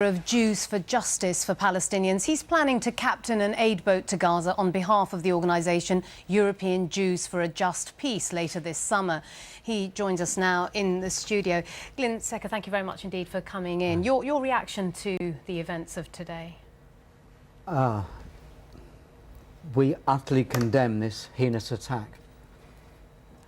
Of Jews for Justice for Palestinians. He's planning to captain an aid boat to Gaza on behalf of the organisation European Jews for a Just Peace later this summer. He joins us now in the studio. Glyn Secker, thank you very much indeed for coming in. Your reaction to the events of today? We utterly condemn this heinous attack.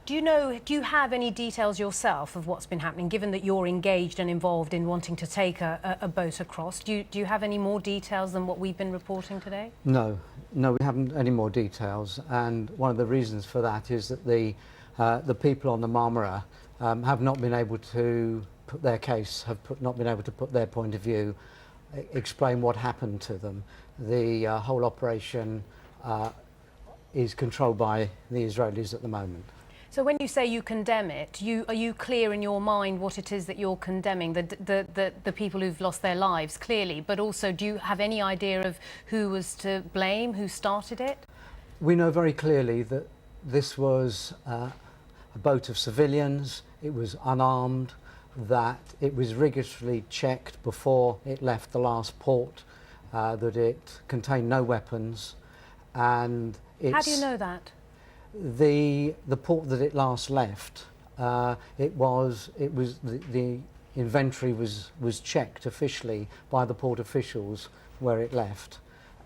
Do you have any details yourself of what's been happening, given that you're engaged and involved in wanting to take a boat across? Do you have any more details than what we've been reporting today? No, we haven't any more details, and one of the reasons for that is that the people on the Marmara have not been able to put their case, not been able to put their point of view, explain what happened to them. The whole operation is controlled by the Israelis at the moment. So when you say you condemn it, are you clear in your mind what it is that you're condemning? The people who've lost their lives, clearly, but also do you have any idea of who was to blame, who started it? We know very clearly that this was a boat of civilians, it was unarmed, that it was rigorously checked before it left the last port, that it contained no weapons, and it's... How do you know that? The port that it last left, the inventory was checked officially by the port officials where it left,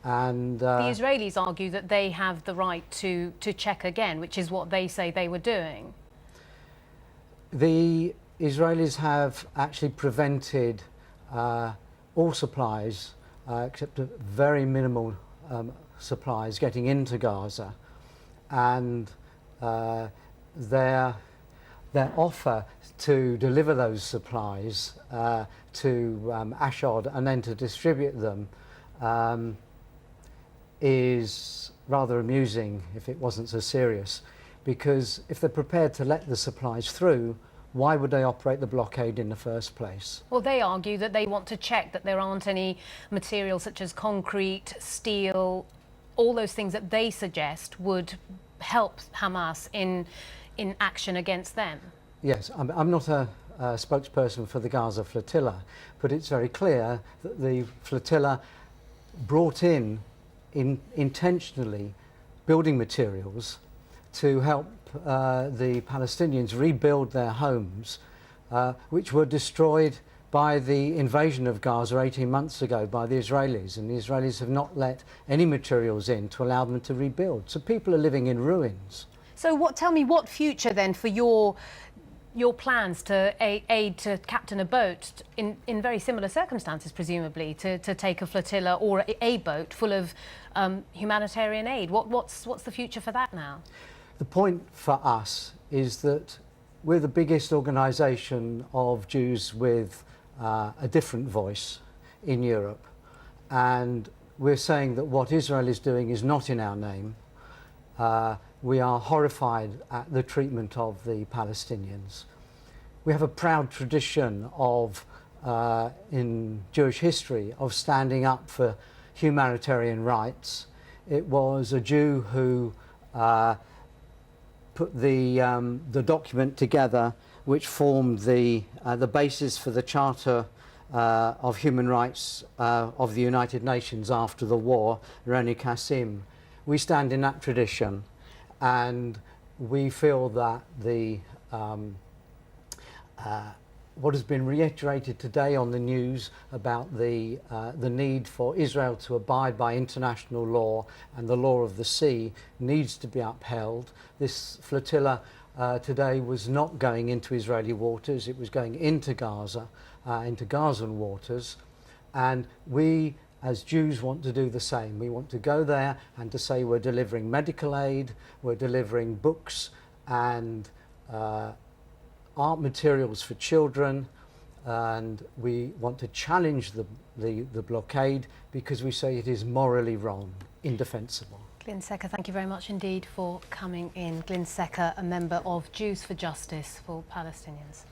and the Israelis argue that they have the right to check again, which is what they say they were doing. The Israelis have actually prevented all supplies, except a very minimal supplies, getting into Gaza. And their offer to deliver those supplies to Ashdod and then to distribute them is rather amusing if it wasn't so serious, because if they're prepared to let the supplies through, why would they operate the blockade in the first place? Well, they argue that they want to check that there aren't any materials such as concrete, steel, all those things that they suggest would help Hamas in action against them. Yes, I'm not a spokesperson for the Gaza flotilla, but it's very clear that the flotilla brought in intentionally building materials to help the Palestinians rebuild their homes, which were destroyed by the invasion of Gaza 18 months ago by the Israelis, and the Israelis have not let any materials in to allow them to rebuild. So people are living in ruins. So tell me what future then for your plans to aid to captain a boat in very similar circumstances, presumably, to take a flotilla or a boat full of humanitarian aid. What's the future for that now? The point for us is that we're the biggest organisation of Jews with a different voice in Europe, and we're saying that what Israel is doing is not in our name. We are horrified at the treatment of the Palestinians. We have a proud tradition of, in Jewish history, of standing up for humanitarian rights. It was a Jew who put the document together which formed the basis for the Charter of Human Rights of the United Nations after the war, Reni Kassim. We stand in that tradition, and we feel that what has been reiterated today on the news about the need for Israel to abide by international law and the law of the sea needs to be upheld. This flotilla today was not going into Israeli waters, it was going into Gaza, into Gazan waters, and we as Jews want to do the same. We want to go there and to say we're delivering medical aid, we're delivering books and art materials for children, and we want to challenge the blockade because we say it is morally wrong, indefensible. Glyn Secker, thank you very much indeed for coming in. Glyn Secker, a member of Jews for Justice for Palestinians.